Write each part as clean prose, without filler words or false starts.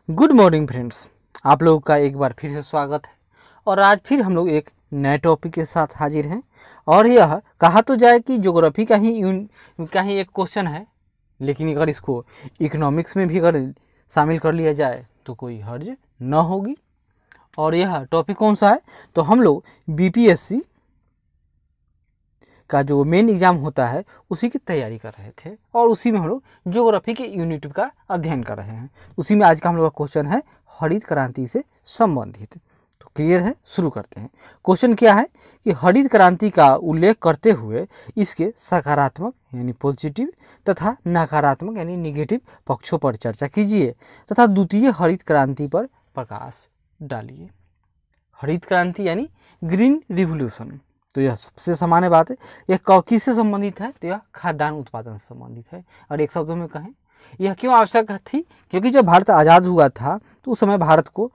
Good morning friends, आप लोगों का एक बार फिर से स्वागत है। और आज फिर हम लोग एक नए टॉपिक के साथ हाजिर हैं। और यह कहा तो जाए कि ज्योग्राफी का ही एक क्वेश्चन है, लेकिन अगर इसको इकोनॉमिक्स में भी अगर शामिल कर लिया जाए तो कोई हर्ज न होगी। और यह टॉपिक कौन सा है, तो हम लोग बीपीएससी का जो मेन एग्जाम होता है उसी की तैयारी कर रहे थे, और उसी में हम लोग ज्योग्राफी के यूनिट का अध्ययन कर रहे हैं। उसी में आज का हम लोग का क्वेश्चन है हरित क्रांति से संबंधित। तो क्लियर है, शुरू करते हैं। क्वेश्चन क्या है कि हरित क्रांति का उल्लेख करते हुए इसके सकारात्मक यानी पॉजिटिव तथा नकारात्मक यानी निगेटिव पक्षों पर चर्चा कीजिए तथा द्वितीय हरित क्रांति पर प्रकाश डालिए। हरित क्रांति यानी ग्रीन रिवोल्यूशन, तो यह सबसे सामान्य बात है। यह किससे संबंधित है, तो यह खाद्यान्न उत्पादन से संबंधित है। और एक शब्दों में कहें, यह क्यों आवश्यक थी, क्योंकि जब भारत आज़ाद हुआ था तो उस समय भारत को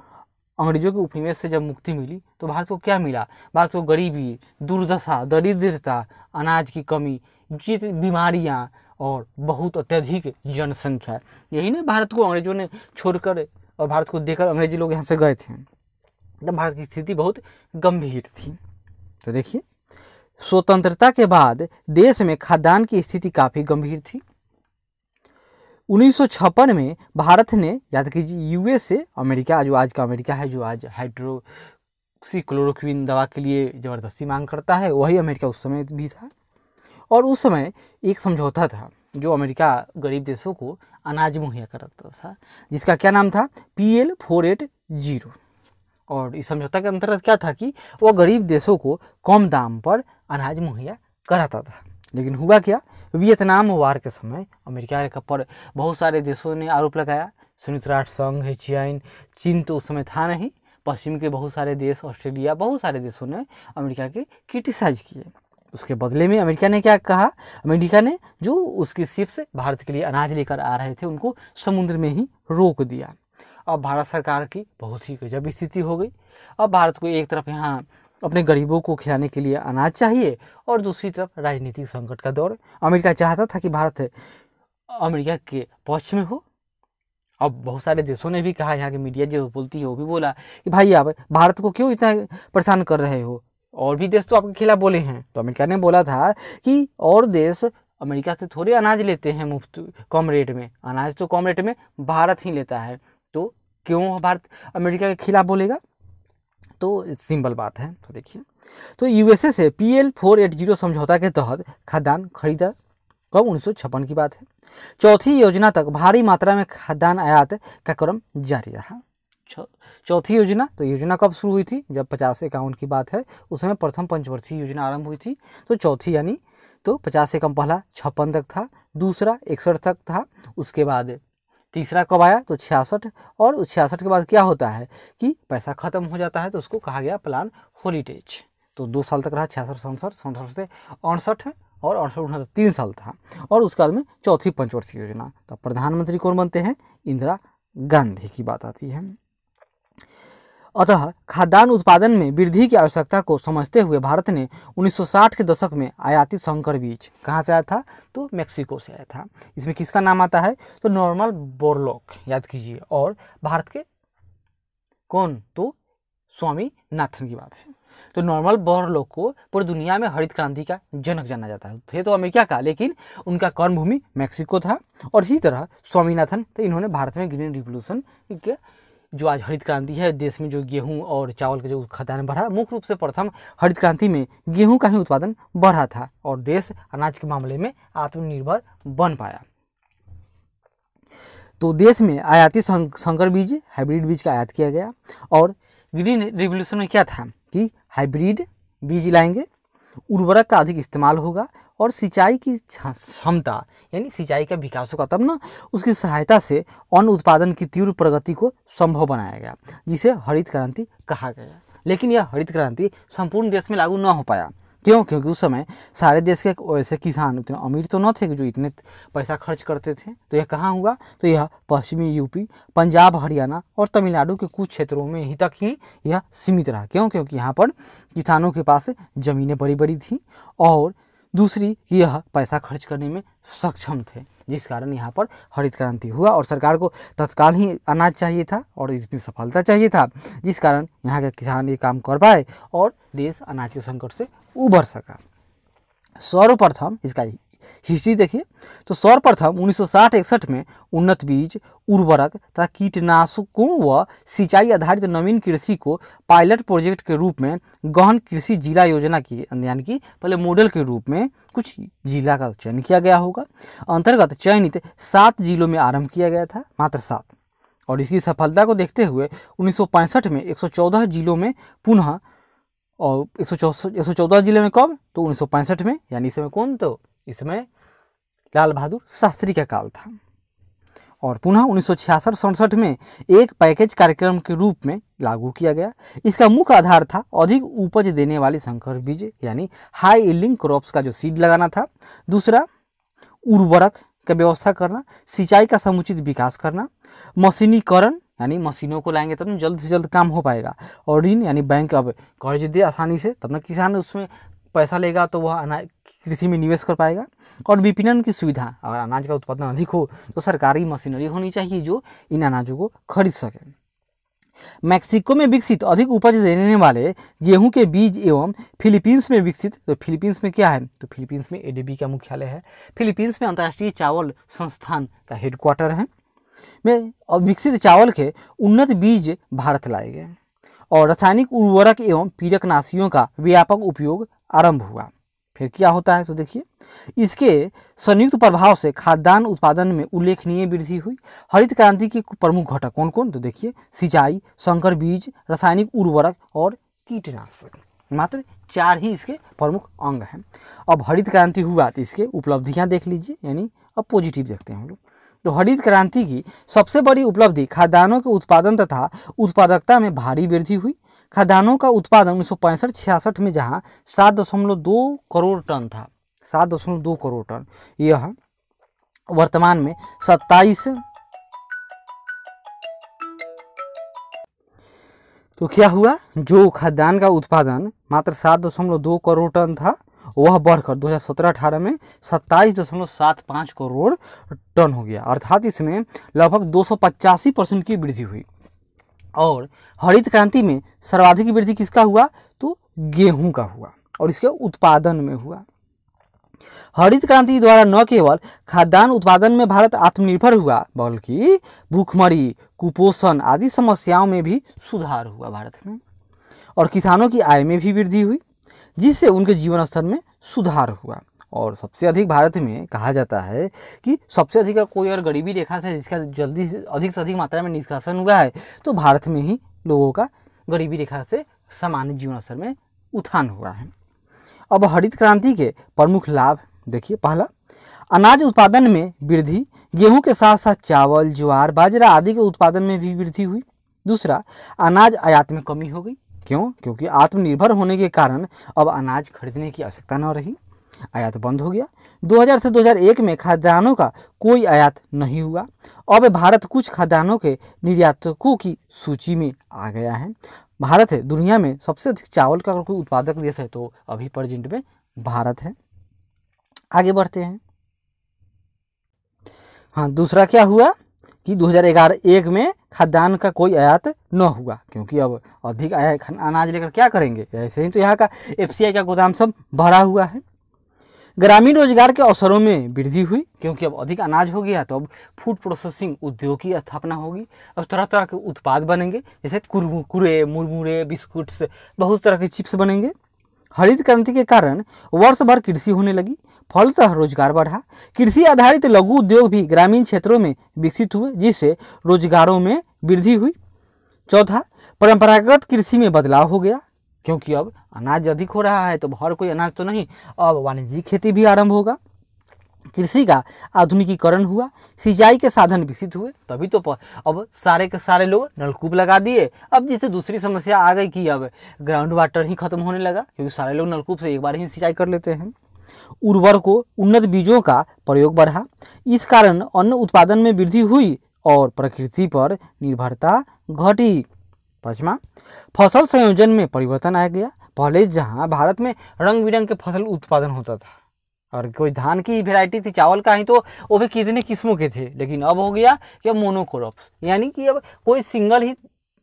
अंग्रेजों के उपनिवेश से जब मुक्ति मिली तो भारत को क्या मिला, भारत को गरीबी, दुर्दशा, दरिद्रता, अनाज की कमी, बीमारियाँ और बहुत अत्यधिक जनसंख्या, यही ना भारत को अंग्रेजों ने छोड़कर और भारत को देकर अंग्रेजी लोग यहाँ से गए थे। तब भारत की स्थिति बहुत गंभीर थी। तो देखिए, स्वतंत्रता के बाद देश में खाद्यान्न की स्थिति काफ़ी गंभीर थी। 1956 में भारत ने, याद कीजिए, यूएस से अमेरिका, जो आज का अमेरिका है, जो आज हाइड्रोक्सीक्लोरोक्विन दवा के लिए ज़बरदस्ती मांग करता है, वही अमेरिका उस समय भी था। और उस समय एक समझौता था जो अमेरिका गरीब देशों को अनाज मुहैया कराता था, जिसका क्या नाम था, PL480। और इस समझौता के अंतर्गत क्या था कि वह गरीब देशों को कम दाम पर अनाज मुहैया कराता था। लेकिन हुआ क्या, वियतनाम वार के समय अमेरिका के पर बहुत सारे देशों ने आरोप लगाया। संयुक्त राष्ट्र संघ, चीन तो उस समय था नहीं, पश्चिम के बहुत सारे देश, ऑस्ट्रेलिया, बहुत सारे देशों ने अमेरिका के क्रिटिसाइज किए। उसके बदले में अमेरिका ने क्या कहा, अमेरिका ने जो उसकी शिप से भारत के लिए अनाज लेकर आ रहे थे उनको समुद्र में ही रोक दिया। अब भारत सरकार की बहुत ही गजब स्थिति हो गई। अब भारत को एक तरफ यहाँ अपने गरीबों को खिलाने के लिए अनाज चाहिए और दूसरी तरफ राजनीतिक संकट का दौर। अमेरिका चाहता था कि भारत अमेरिका के पक्ष में हो। अब बहुत सारे देशों ने भी कहा, यहाँ की मीडिया जो बोलती है वो भी बोला कि भाई आप भारत को क्यों इतना परेशान कर रहे हो, और भी देश तो आपके खिलाफ बोले हैं। तो अमेरिका ने बोला था कि और देश अमेरिका से थोड़े अनाज लेते हैं मुफ्त कम रेट में, अनाज तो कम रेट में भारत ही लेता है, तो क्यों भारत अमेरिका के खिलाफ बोलेगा। तो सिंपल बात है। तो देखिए, तो यूएसए से PL480 समझौता के तहत खाद्यान्न खरीदा कब, 1956 की बात है। चौथी योजना तक भारी मात्रा में खाद्यान्न आयात का क्रम जारी रहा। चौथी योजना, तो योजना कब शुरू हुई थी, जब 50-51 की बात है, उस समय प्रथम पंचवर्षीय योजना आरंभ हुई थी। तो चौथी यानी तो 50 से कम पहला 56 तक था, दूसरा 61 तक था, उसके बाद तीसरा कब आया, तो 66। और उस 66 के बाद क्या होता है कि पैसा खत्म हो जाता है, तो उसको कहा गया प्लान हेरिटेज। तो 2 साल तक रहा, 66, 67, 67 से 68 और 68, 69, 3 साल था। और उसके बाद में चौथी पंचवर्षीय योजना। तब प्रधानमंत्री कौन बनते हैं, इंदिरा गांधी की बात आती है। अतः खाद्यान्न उत्पादन में वृद्धि की आवश्यकता को समझते हुए भारत ने 1960 के दशक में आयातित संकर बीज कहाँ से आया था, तो मेक्सिको से आया था। इसमें किसका नाम आता है, तो नॉर्मन बोरलॉग, याद कीजिए। और भारत के कौन, तो स्वामीनाथन की बात है। तो नॉर्मन बोरलॉग को पूरी दुनिया में हरित क्रांति का जनक जाना जाता है। थे तो अमेरिका का, लेकिन उनका कर्मभूमि मेक्सिको था। और इसी तरह स्वामीनाथन, तो इन्होंने भारत में ग्रीन रिवोल्यूशन के जो आज हरित क्रांति है, देश में जो गेहूं और चावल का जो खाद्यान्न बढ़ा, मुख्य रूप से प्रथम हरित क्रांति में गेहूं का ही उत्पादन बढ़ा था और देश अनाज के मामले में आत्मनिर्भर बन पाया। तो देश में आयातित संकर बीज, हाइब्रिड बीज का आयात किया गया। और ग्रीन रिवोल्यूशन में क्या था कि हाइब्रिड बीज लाएंगे, उर्वरक का अधिक इस्तेमाल होगा और सिंचाई की क्षमता यानी सिंचाई का विकास होगा, तब ना उसकी सहायता से अन्न उत्पादन की तीव्र प्रगति को संभव बनाया गया, जिसे हरित क्रांति कहा गया। लेकिन यह हरित क्रांति संपूर्ण देश में लागू न हो पाया। क्यों, क्योंकि उस समय सारे देश के वैसे किसान उतने अमीर तो न थे कि जो इतने पैसा खर्च करते थे। तो यह कहाँ हुआ, तो यह पश्चिमी यूपी, पंजाब, हरियाणा और तमिलनाडु के कुछ क्षेत्रों में ही तक ही यह सीमित रहा। क्यों, क्योंकि यहाँ पर किसानों के पास ज़मीनें बड़ी बड़ी थी और दूसरी कि यह पैसा खर्च करने में सक्षम थे। जिस कारण यहाँ पर हरित क्रांति हुआ और सरकार को तत्काल ही अनाज चाहिए था और इसमें सफलता चाहिए था, जिस कारण यहाँ के किसान ये काम कर पाए और देश अनाज के संकट से उबर सका। सर्वप्रथम इसका हिस्ट्री देखिए तो सर्वप्रथम 1960-61 में उन्नत बीज, उर्वरक तथा कीटनाशकों व सिंचाई आधारित नवीन कृषि को पायलट प्रोजेक्ट के रूप में गहन कृषि जिला योजना की, यानी कि पहले मॉडल के रूप में कुछ जिला का चयन किया गया होगा, अंतर्गत चयनित 7 जिलों में आरंभ किया गया था, मात्र 7। और इसकी सफलता को देखते हुए 1965 में 114 जिलों में पुनः, और 114 जिले में कब, तो 1965 में, यानी इसमें कौन, तो इसमें लाल बहादुर शास्त्री का काल था। और पुनः 1966-67 में एक पैकेज कार्यक्रम के रूप में लागू किया गया। इसका मुख्य आधार था अधिक उपज देने वाली संकर बीज, यानी हाई यील्डिंग क्रॉप्स का जो सीड लगाना था। दूसरा, उर्वरक का व्यवस्था करना, सिंचाई का समुचित विकास करना, मशीनीकरण, यानी मशीनों को लाएंगे तब जल्द से जल्द काम हो पाएगा। और ऋण, यानी बैंक अब कर्ज दे आसानी से, तब ना किसान उसमें पैसा लेगा तो वह अनाज कृषि में निवेश कर पाएगा। और विपणन की सुविधा, अगर अनाज का उत्पादन अधिक हो तो सरकारी मशीनरी होनी चाहिए जो इन अनाजों को खरीद सके। मैक्सिको में विकसित अधिक उपज देने वाले गेहूं के बीज एवं फिलीपींस में विकसित, तो फिलीपींस में क्या है, तो फिलीपींस में एडीबी का मुख्यालय है। फिलीपींस में अंतर्राष्ट्रीय चावल संस्थान का हेडक्वार्टर है। में विकसित चावल के उन्नत बीज भारत लाए गए और रासायनिक उर्वरक एवं कीटनाशियों का व्यापक उपयोग आरंभ हुआ। फिर क्या होता है, तो देखिए इसके संयुक्त प्रभाव से खाद्यान्न उत्पादन में उल्लेखनीय वृद्धि हुई। हरित क्रांति के प्रमुख घटक कौन कौन, तो देखिए सिंचाई, संकर बीज, रासायनिक उर्वरक और कीटनाशक, मात्र 4 ही इसके प्रमुख अंग हैं। अब हरित क्रांति हुआ तो इसके उपलब्धियां देख लीजिए, यानी अब पॉजिटिव देखते हैं हम लोग। तो हरित क्रांति की सबसे बड़ी उपलब्धि खाद्यान्नों के उत्पादन तथा उत्पादकता में भारी वृद्धि हुई। खाद्यान्नों का उत्पादन 1965-66 में जहां 7.2 करोड़ टन था, 7.2 करोड़ टन, यह वर्तमान में 27, तो क्या हुआ, जो खाद्यान्न का उत्पादन मात्र 7.2 करोड़ टन था वह बढ़कर 2017-18 में 27.75 करोड़ टन हो गया, अर्थात इसमें लगभग 285% की वृद्धि हुई। और हरित क्रांति में सर्वाधिक वृद्धि किसका हुआ, तो गेहूं का हुआ और इसके उत्पादन में हुआ। हरित क्रांति द्वारा न केवल खाद्यान्न उत्पादन में भारत आत्मनिर्भर हुआ बल्कि भूखमरी, कुपोषण आदि समस्याओं में भी सुधार हुआ भारत में। और किसानों की आय में भी वृद्धि हुई जिससे उनके जीवन स्तर में सुधार हुआ। और सबसे अधिक भारत में कहा जाता है कि सबसे अधिक कोई और गरीबी रेखा से जिसका जल्दी से अधिक मात्रा में निष्कासन हुआ है तो भारत में ही लोगों का गरीबी रेखा से सामान्य जीवन स्तर में उत्थान हुआ है। अब हरित क्रांति के प्रमुख लाभ देखिए, पहला, अनाज उत्पादन में वृद्धि, गेहूं के साथ साथ चावल, ज्वार, बाजरा आदि के उत्पादन में भी वृद्धि हुई। दूसरा, अनाज आयात में कमी हो गई, क्यों, क्योंकि आत्मनिर्भर होने के कारण अब अनाज खरीदने की आवश्यकता न रही, आयात बंद हो गया। 2000 से 2001 में खाद्यान्नों का कोई आयात नहीं हुआ। अब भारत कुछ खाद्यान्नों के निर्यातकों की सूची में आ गया है। भारत है दुनिया में सबसे अधिक चावल का अगर कोई उत्पादक देश है तो अभी प्रेजेंट में भारत है। आगे बढ़ते हैं। हाँ, दूसरा क्या हुआ कि 2011-1 में खाद्यान्न का कोई आयात न हुआ, क्योंकि अब अधिक अनाज लेकर क्या करेंगे, ऐसे ही तो यहाँ का FCI का गोदाम सब भरा हुआ है। ग्रामीण रोजगार के अवसरों में वृद्धि हुई, क्योंकि अब अधिक अनाज हो गया तो अब फूड प्रोसेसिंग उद्योग की स्थापना होगी। अब तरह तरह के उत्पाद बनेंगे, जैसे कुरकुरे, मुरमुरे, बिस्कुट्स, बहुत तरह के चिप्स बनेंगे। हरित क्रांति के कारण वर्ष भर कृषि होने लगी, फलतः रोजगार बढ़ा। कृषि आधारित लघु उद्योग भी ग्रामीण क्षेत्रों में विकसित हुए जिससे रोजगारों में वृद्धि हुई। चौथा, परंपरागत कृषि में बदलाव हो गया, क्योंकि अब अनाज अधिक हो रहा है तो हर कोई अनाज तो नहीं, अब वाणिज्यिक खेती भी आरंभ होगा। कृषि का आधुनिकीकरण हुआ, सिंचाई के साधन विकसित हुए, तभी तो अब सारे के सारे लोग नलकूप लगा दिए। अब जिससे दूसरी समस्या आ गई कि अब ग्राउंड वाटर ही खत्म होने लगा, क्योंकि सारे लोग नलकूप से एक बार ही सिंचाई कर लेते हैं। उर्वरकों, उन्नत बीजों का प्रयोग बढ़ा, इस कारण अन्न उत्पादन में वृद्धि हुई और प्रकृति पर निर्भरता घटी। पांचवा, फसल संयोजन में परिवर्तन आ गया। पहले जहां भारत में रंग बिरंग के फसल उत्पादन होता था, और कोई धान की वैरायटी थी, चावल का ही, तो वो भी कितने किस्मों के थे। लेकिन अब हो गया कि अब मोनोक्रॉप्स, यानी कि अब कोई सिंगल ही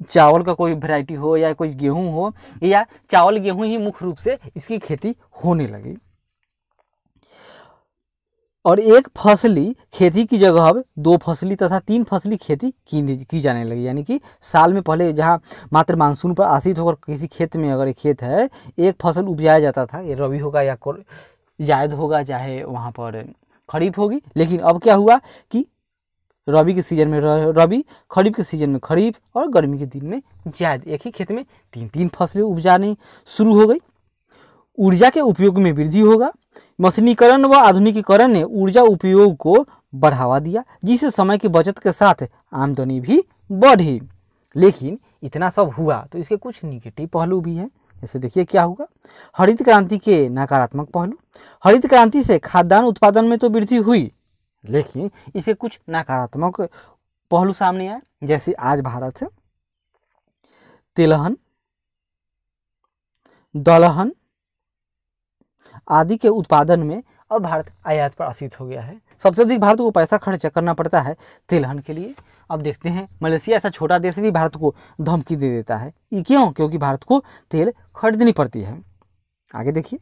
चावल का कोई वैरायटी हो या कोई गेहूं हो, या चावल गेहूं ही मुख्य रूप से इसकी खेती होने लगी। और एक फसली खेती की जगह अब 2 फसली तथा 3 फसली खेती की जाने लगी। यानी कि साल में पहले जहाँ मात्र मानसून पर आश्रित होकर किसी खेत में अगर एक खेत है, एक फसल उपजाया जाता था, ये रबी होगा या जायद होगा, चाहे वहाँ पर खरीफ होगी। लेकिन अब क्या हुआ कि रबी के सीजन में रबी, खरीफ के सीजन में खरीफ, और गर्मी के दिन में जायद, एक ही खेत में 3-3 फसलें उपजानी शुरू हो गई। ऊर्जा के उपयोग में वृद्धि होगा। मशीनीकरण व आधुनिकीकरण ने ऊर्जा उपयोग को बढ़ावा दिया, जिससे समय की बचत के साथ आमदनी भी बढ़ी। लेकिन इतना सब हुआ तो इसके कुछ निगेटिव पहलू भी हैं। जैसे देखिए क्या हुआ, हरित क्रांति के नकारात्मक पहलू। हरित क्रांति से खाद्यान्न उत्पादन में तो वृद्धि हुई, लेकिन इसके कुछ नकारात्मक पहलू सामने आए। जैसे आज भारत तिलहन, दलहन आदि के उत्पादन में अब भारत आयात पर आश्रित हो गया है। सबसे अधिक भारत को पैसा खर्च करना पड़ता है तिलहन के लिए। अब देखते हैं, मलेशिया ऐसा छोटा देश भी भारत को धमकी दे देता है। ये क्यों? क्योंकि भारत को तेल खरीदनी पड़ती है। आगे देखिए,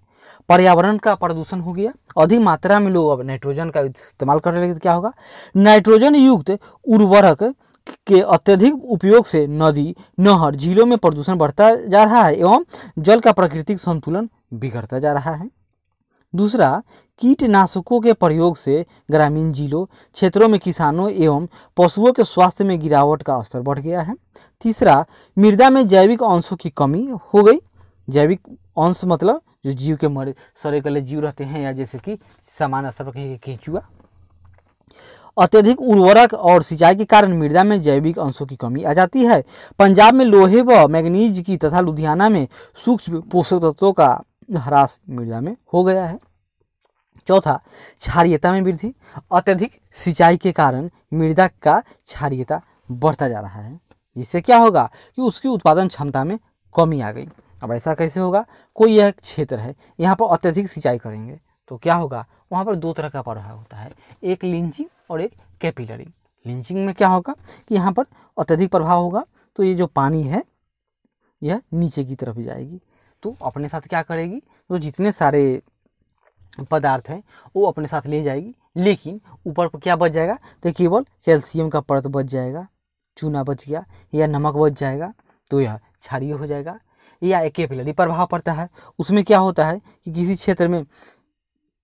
पर्यावरण का प्रदूषण हो गया। अधिक मात्रा में लोग अब नाइट्रोजन का इस्तेमाल करने लगे तो क्या होगा, नाइट्रोजन युक्त उर्वरक के अत्यधिक उपयोग से नदी, नहर, झीलों में प्रदूषण बढ़ता जा रहा है एवं जल का प्राकृतिक संतुलन बिगड़ता जा रहा है। दूसरा, कीटनाशकों के प्रयोग से ग्रामीण जिलों क्षेत्रों में किसानों एवं पशुओं के स्वास्थ्य में गिरावट का स्तर बढ़ गया है। तीसरा, मृदा में जैविक अंशों की कमी हो गई। जैविक अंश मतलब जो जीव के मरे सड़े गले जीव रहते हैं, या जैसे कि सामान्य स्तर पर केंचुआ। अत्यधिक उर्वरक और सिंचाई के कारण मृदा में जैविक अंशों की कमी आ जाती है। पंजाब में लोहे व मैग्नीज की तथा लुधियाना में सूक्ष्म पोषक तत्वों का ह्रास मृदा में हो गया है। चौथा, क्षारीयता में वृद्धि। अत्यधिक सिंचाई के कारण मृदा का क्षारीयता बढ़ता जा रहा है, जिससे क्या होगा कि उसकी उत्पादन क्षमता में कमी आ गई। अब ऐसा कैसे होगा, कोई यह क्षेत्र है, यहाँ पर अत्यधिक सिंचाई करेंगे तो क्या होगा, वहाँ पर 2 तरह का प्रभाव होता है, एक लिंचिंग और एक कैपिलरी। लिंचिंग में क्या होगा कि यहाँ पर अत्यधिक प्रभाव होगा, तो ये जो पानी है यह नीचे की तरफ जाएगी, तो अपने साथ क्या करेगी, तो जितने सारे पदार्थ हैं वो अपने साथ ले जाएगी। लेकिन ऊपर पर क्या बच जाएगा, तो केवल कैल्शियम का परत बच जाएगा, चूना बच गया या नमक बच जाएगा, तो यह क्षारीय हो जाएगा। या एक कैपिलरी प्रभाव पड़ता है, उसमें क्या होता है कि किसी क्षेत्र में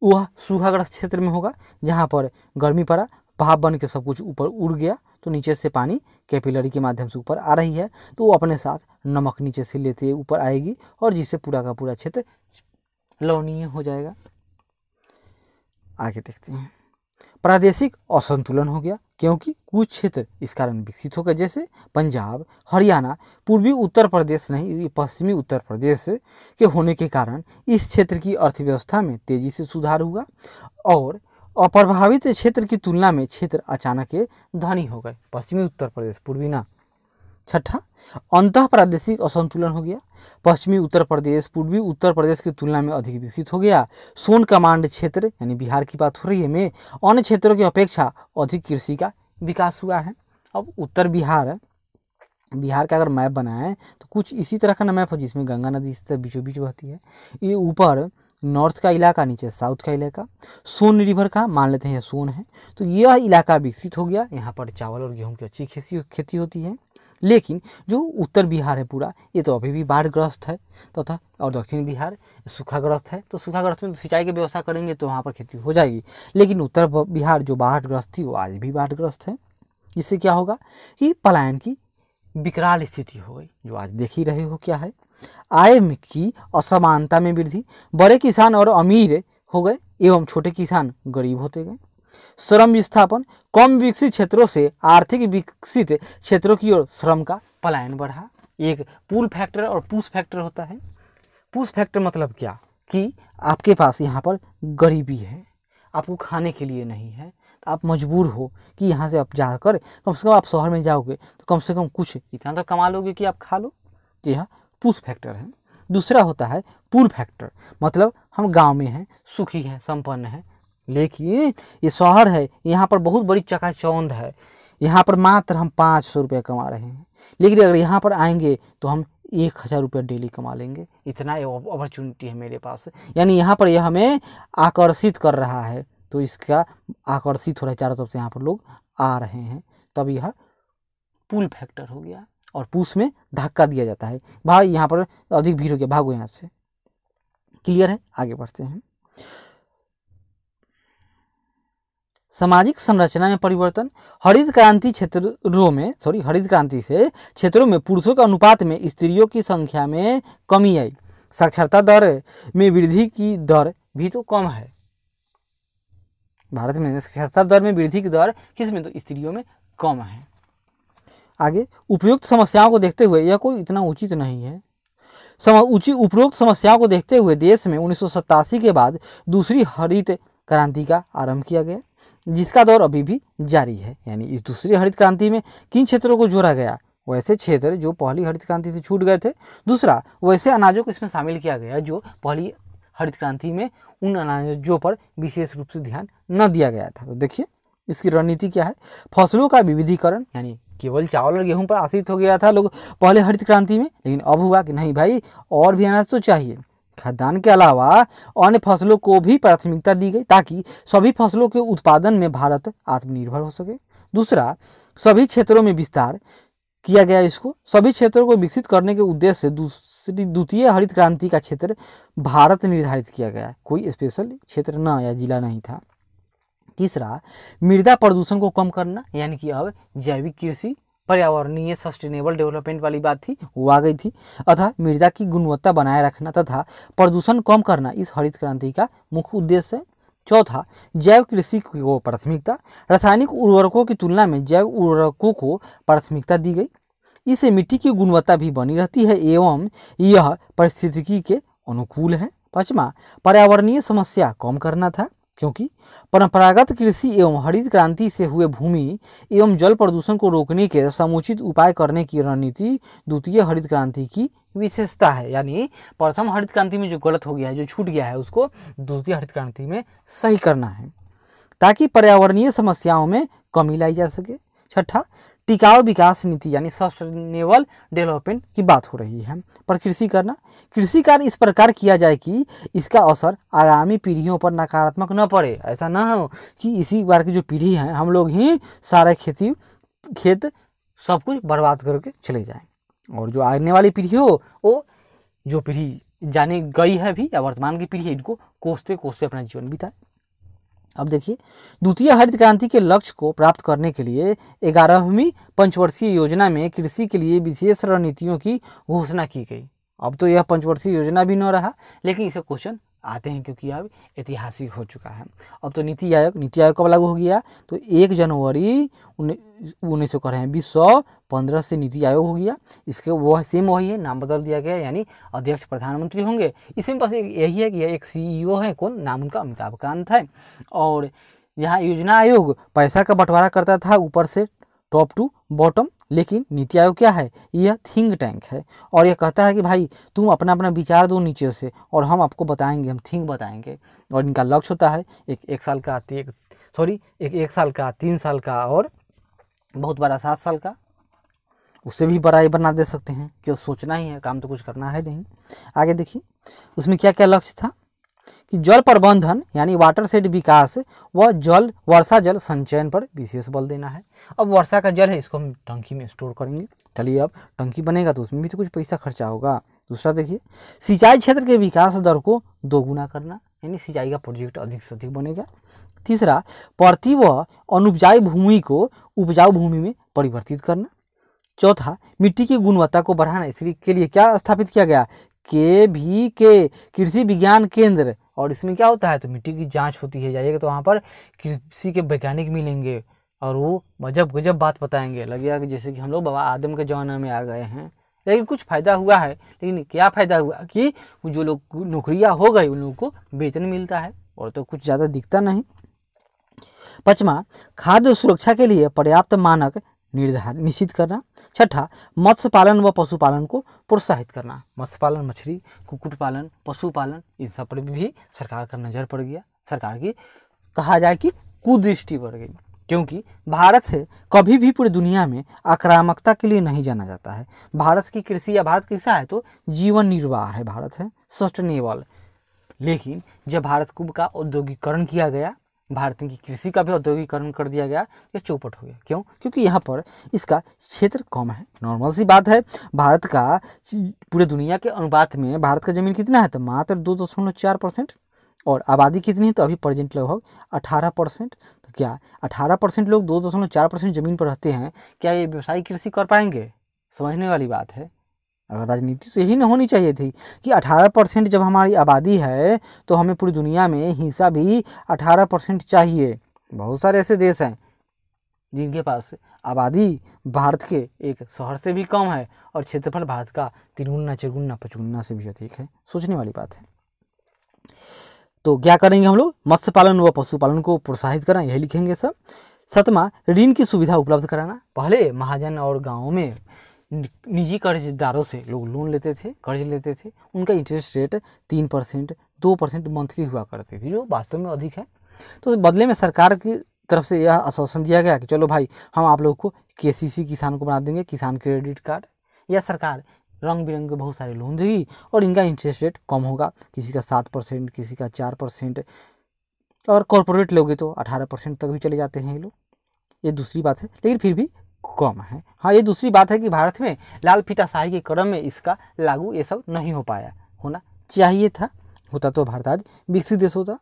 वह सूखाग्रस्त क्षेत्र में होगा, जहाँ पर गर्मी पड़ा, भाप बन के सब कुछ ऊपर उड़ गया, तो नीचे से पानी कैपिलरी के माध्यम से ऊपर आ रही है, तो वो अपने साथ नमक नीचे से लेते ऊपर आएगी, और जिससे पूरा का पूरा क्षेत्र लवणीय हो जाएगा। आगे देखते हैं, प्रादेशिक असंतुलन हो गया, क्योंकि कुछ क्षेत्र इस कारण विकसित हो गए, जैसे पंजाब, हरियाणा, पूर्वी उत्तर प्रदेश नहीं, पश्चिमी उत्तर प्रदेश के होने के कारण इस क्षेत्र की अर्थव्यवस्था में तेजी से सुधार हुआ, और अप्रभावित क्षेत्र की तुलना में क्षेत्र अचानक धनी हो गए, पश्चिमी उत्तर प्रदेश, पूर्वी ना। छठा, अंतः प्रादेशिक असंतुलन हो गया। पश्चिमी उत्तर प्रदेश पूर्वी उत्तर प्रदेश की तुलना में अधिक विकसित हो गया। सोन कमांड क्षेत्र यानी बिहार की बात हो रही है में अन्य क्षेत्रों की अपेक्षा अधिक कृषि का विकास हुआ है। अब उत्तर बिहार का अगर मैप बनाएं तो कुछ इसी तरह का मैप हो, जिसमें गंगा नदी इस तरह बीचों बीच बहती है। ये ऊपर नॉर्थ का इलाका, नीचे साउथ का इलाका। सोन रिवर का मान लेते हैं सोन है, तो यह इलाका विकसित हो गया। यहाँ पर चावल और गेहूँ की अच्छी खेती होती है। लेकिन जो उत्तर बिहार है पूरा, ये तो अभी भी बाढ़ग्रस्त है तथा और दक्षिण बिहार सूखाग्रस्त है। तो सूखाग्रस्त में तो सिंचाई की व्यवस्था करेंगे तो वहाँ पर खेती हो जाएगी, लेकिन उत्तर बिहार जो बाढ़ग्रस्त थी वो आज भी बाढ़ग्रस्त है, जिससे क्या होगा कि पलायन की विकराल स्थिति हो गई, जो आज देख ही रहे हो क्या है। आय की असमानता में वृद्धि, बड़े किसान और अमीर हो गए एवं छोटे किसान गरीब होते गए। श्रम विस्थापन, कम विकसित क्षेत्रों से आर्थिक विकसित क्षेत्रों की ओर श्रम का पलायन बढ़ा। एक पुल फैक्टर और पुश फैक्टर होता है। पुश फैक्टर मतलब क्या कि आपके पास यहाँ पर गरीबी है, आपको खाने के लिए नहीं है, तो आप मजबूर हो कि यहाँ से आप जाकर कम से कम आप शहर में जाओगे तो कम से कम कुछ इतना तो कमा लोगे कि आप खा लो, तो यह पुश फैक्टर है। दूसरा होता है पुल फैक्टर, मतलब हम गांव में हैं, सुखी हैं, संपन्न हैं, लेकिन ये शहर है, यहाँ पर बहुत बड़ी चकाचौंध है, यहाँ पर मात्र हम 500 रुपये कमा रहे हैं, लेकिन अगर यहाँ पर आएंगे तो हम 1000 रुपये डेली कमा लेंगे, इतना अपॉर्चुनिटी है मेरे पास। यानी यहाँ पर यह हमें आकर्षित कर रहा है, तो इसका आकर्षित हो रहा है, चारों तरफ से यहाँ पर लोग आ रहे हैं, तब यह पुल फैक्टर हो गया। और पुश में धक्का दिया जाता है, भाई यहाँ पर अधिक भीड़ हो गया, भागो यहाँ से। क्लियर है, आगे बढ़ते हैं। सामाजिक संरचना में परिवर्तन। हरित क्रांति से क्षेत्रों में पुरुषों के अनुपात में स्त्रियों की संख्या में कमी आई। साक्षरता दर में वृद्धि की दर भी तो कम है। भारत में साक्षरता दर में वृद्धि की दर किसमें, तो स्त्रियों में कम है। आगे, उपयुक्त समस्याओं को देखते हुए, यह कोई इतना उचित नहीं है। उपरोक्त समस्याओं को देखते हुए देश में 1987 के बाद दूसरी हरित क्रांति का आरंभ किया गया, जिसका दौर अभी भी जारी है। यानी इस दूसरी हरित क्रांति में किन क्षेत्रों को जोड़ा गया, वैसे क्षेत्र जो पहली हरित क्रांति से छूट गए थे। दूसरा, वैसे अनाजों को इसमें शामिल किया गया जो पहली हरित क्रांति में उन अनाजों पर विशेष रूप से ध्यान न दिया गया था। तो देखिए इसकी रणनीति क्या है। फसलों का विविधीकरण, यानी केवल चावल और गेहूं पर आश्रित हो गया था लोग पहले हरित क्रांति में, लेकिन अब हुआ कि नहीं भाई, और भी अनाज तो चाहिए। खाद्यान्न के अलावा अन्य फसलों को भी प्राथमिकता दी गई, ताकि सभी फसलों के उत्पादन में भारत आत्मनिर्भर हो सके। दूसरा, सभी क्षेत्रों में विस्तार किया गया। इसको सभी क्षेत्रों को विकसित करने के उद्देश्य से द्वितीय हरित क्रांति का क्षेत्र भारत निर्धारित किया गया, कोई स्पेशल क्षेत्र न या जिला नहीं था। तीसरा, मृदा प्रदूषण को कम करना, यानी कि अब जैविक कृषि, पर्यावरणीय सस्टेनेबल डेवलपमेंट वाली बात थी, वो आ गई थी। अतः मृदा की गुणवत्ता बनाए रखना तथा प्रदूषण कम करना इस हरित क्रांति का मुख्य उद्देश्य है। चौथा, जैव कृषि को प्राथमिकता। रासायनिक उर्वरकों की तुलना में जैव उर्वरकों को प्राथमिकता दी गई। इससे मिट्टी की गुणवत्ता भी बनी रहती है एवं यह पारिस्थितिकी के अनुकूल है। पांचवा, पर्यावरणीय समस्या कम करना था, क्योंकि परंपरागत कृषि एवं हरित क्रांति से हुए भूमि एवं जल प्रदूषण को रोकने के समुचित उपाय करने की रणनीति द्वितीय हरित क्रांति की विशेषता है। यानी प्रथम हरित क्रांति में जो गलत हो गया है, जो छूट गया है, उसको द्वितीय हरित क्रांति में सही करना है, ताकि पर्यावरणीय समस्याओं में कमी लाई जा सके। छठा, टिकाऊ विकास नीति, यानी सस्टेनेबल डेवलपमेंट की बात हो रही है, पर कृषि करना। कृषि कार्य इस प्रकार किया जाए कि इसका असर आगामी पीढ़ियों पर नकारात्मक न पड़े। ऐसा न हो कि इसी बार की जो पीढ़ी है, हम लोग ही सारा खेत सब कुछ बर्बाद करके चले जाएं, और जो आने वाली पीढ़ी हो, वो जो पीढ़ी जाने गई है भी या वर्तमान की पीढ़ी है, इनको कोसते कोसते अपना जीवन बिताए। अब देखिए, द्वितीय हरित क्रांति के लक्ष्य को प्राप्त करने के लिए 11वीं पंचवर्षीय योजना में कृषि के लिए विशेष रणनीतियों की घोषणा की गई। अब तो यह पंचवर्षीय योजना भी न रहा, लेकिन इसे क्वेश्चन आते हैं, क्योंकि अब ऐतिहासिक हो चुका है। अब तो नीति आयोग कब लागू हो गया, तो 1 जनवरी 2015 से नीति आयोग हो गया। इसके वो सेम वही है, नाम बदल दिया गया, यानी अध्यक्ष प्रधानमंत्री होंगे। इसमें बस यही है कि एक CEO है, कौन, नाम उनका अमिताभ कांत है। और यहाँ योजना आयोग पैसा का बंटवारा करता था ऊपर से टॉप टू बॉटम, लेकिन नीति आयोग क्या है, यह थिंक टैंक है, और यह कहता है कि भाई तुम अपना अपना विचार दो नीचे से, और हम आपको बताएंगे, हम थिंक बताएंगे। और इनका लक्ष्य होता है एक साल का 3 साल का, और बहुत बड़ा 7 साल का, उससे भी बड़ा बना दे सकते हैं, क्यों सोचना ही है, काम तो कुछ करना है नहीं। आगे देखिए उसमें क्या क्या लक्ष्य था कि जल प्रबंधन, यानी वाटर शेड विकास व वर्षा जल संचयन पर विशेष बल देना है। अब वर्षा का जल है, इसको हम टंकी में स्टोर करेंगे। चलिए, अब टंकी बनेगा तो उसमें भी तो कुछ पैसा खर्चा होगा। दूसरा देखिए, सिंचाई क्षेत्र के विकास दर को 2 गुना करना, यानी सिंचाई का प्रोजेक्ट अधिक से अधिक बनेगा। तीसरा, पड़ती व अनुपजाऊ भूमि को उपजाऊ भूमि में परिवर्तित करना। चौथा, मिट्टी की गुणवत्ता को बढ़ाना। इसके लिए क्या स्थापित किया गया, KVK कृषि विज्ञान केंद्र। और इसमें क्या होता है, तो मिट्टी की जांच होती है, जाइएगा तो वहाँ पर कृषि के वैज्ञानिक मिलेंगे, और वो गजब बात बताएंगे, लगेगा कि जैसे कि हम लोग बाबा आदम के ज़माने में आ गए हैं। लेकिन कुछ फ़ायदा हुआ है, लेकिन क्या फ़ायदा हुआ कि जो लोग नौकरियाँ हो गई, उन लोगों को वेतन मिलता है, और तो कुछ ज़्यादा दिखता नहीं। 5वां, खाद्य सुरक्षा के लिए पर्याप्त मानक निश्चित करना। छठा, मत्स्य पालन व पशुपालन को प्रोत्साहित करना। मत्स्य पालन, मछली, कुक्कुट पालन, पशुपालन, इन सब पर भी सरकार का नज़र पड़ गया। सरकार की कहा जाए कि कुदृष्टि बढ़ गई, क्योंकि भारत से कभी भी पूरी दुनिया में आक्रामकता के लिए नहीं जाना जाता है। भारत की कृषि या भारत कैसा है तो जीवन निर्वाह है, भारत है सस्टेनेबल। लेकिन जब भारत का औद्योगिकरण किया गया, भारत की कृषि का भी औद्योगिकरण कर दिया गया, ये चौपट हो गया। क्यों? क्योंकि यहाँ पर इसका क्षेत्र कम है। नॉर्मल सी बात है, भारत का पूरे दुनिया के अनुपात में भारत का जमीन कितना है तो मात्र 2.4%, और आबादी कितनी है तो अभी प्रेजेंट लगभग 18%। तो क्या 18% लोग 2.4% ज़मीन पर रहते हैं, क्या ये व्यावसायिक कृषि कर पाएंगे? समझने वाली बात है। अगर राजनीति तो यही न होनी चाहिए थी कि 18% जब हमारी आबादी है तो हमें पूरी दुनिया में हिस्सा भी 18% चाहिए। बहुत सारे ऐसे देश हैं जिनके पास आबादी भारत के एक शहर से भी कम है और क्षेत्रफल भारत का 3 गुना 4 गुना 5 गुना से भी अधिक है। सोचने वाली बात है। तो क्या करेंगे हम लोग? मत्स्य पालन व पशुपालन को प्रोत्साहित करना, यही लिखेंगे सब। सातवां, ऋण की सुविधा उपलब्ध कराना। पहले महाजन और गाँव में निजी कर्जदारों से लोग लोन लेते थे, कर्ज लेते थे, उनका इंटरेस्ट रेट 3%, 2% मंथली हुआ करती थी, जो वास्तव में अधिक है। तो बदले में सरकार की तरफ से यह आश्वासन दिया गया कि चलो भाई, हम आप लोग को KCC किसान को बना देंगे, किसान क्रेडिट कार्ड, या सरकार रंग बिरंगे के बहुत सारे लोन देगी और इनका इंटरेस्ट रेट कम होगा, किसी का 7%, किसी का 4%, और कॉरपोरेट लोगे तो 18% तक भी चले जाते हैं ये लोग। ये दूसरी बात है, लेकिन फिर भी कम है। हाँ, ये दूसरी बात है कि भारत में लाल फीताशाही के क्रम में इसका लागू ये सब नहीं हो पाया, होना चाहिए था, होता तो भारत आज विकसित देश होता।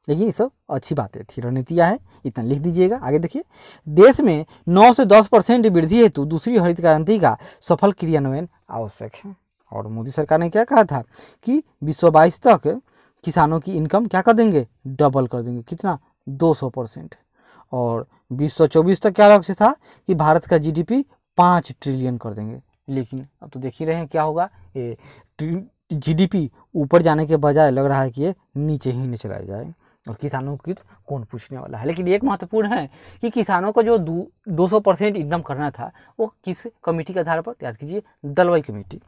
लेकिन ये सब अच्छी बातें थी, रणनीतियाँ है, इतना लिख दीजिएगा। आगे देखिए, देश में 9 से 10% वृद्धि हेतु दूसरी हरित क्रांति का सफल क्रियान्वयन आवश्यक है। और मोदी सरकार ने क्या कहा था कि 2022 तक किसानों की इनकम क्या कर देंगे? डबल कर देंगे। कितना? 200%। और 2024 तक क्या लक्ष्य था कि भारत का GDP 5 ट्रिलियन कर देंगे। लेकिन अब तो देख ही रहे हैं क्या होगा, ये GDP ऊपर जाने के बजाय लग रहा है कि ये नीचे ही नहीं चला जाए, और किसानों की तो कौन पूछने वाला है। लेकिन एक महत्वपूर्ण है कि किसानों को जो 200% इनकम करना था वो किस कमेटी के आधार पर? याद कीजिए, दलवाई कमेटी।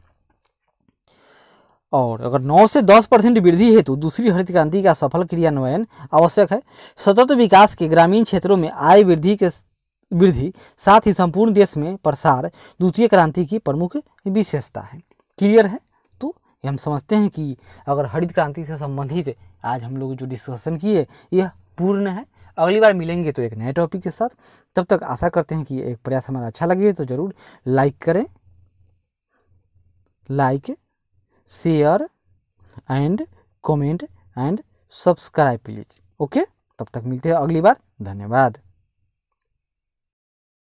और अगर 9 से 10% वृद्धि हेतु दूसरी हरित क्रांति का सफल क्रियान्वयन आवश्यक है। सतत विकास के ग्रामीण क्षेत्रों में आय वृद्धि साथ ही संपूर्ण देश में प्रसार द्वितीय क्रांति की प्रमुख विशेषता है। क्लियर है? तो हम समझते हैं कि अगर हरित क्रांति से संबंधित आज हम लोग जो डिस्कशन किए यह पूर्ण है। अगली बार मिलेंगे तो एक नए टॉपिक के साथ। तब तक आशा करते हैं कि एक प्रयास हमारा अच्छा लगे तो ज़रूर लाइक करें, like, share and comment and subscribe please. Okay, तब तक मिलते हैं अगली बार। धन्यवाद।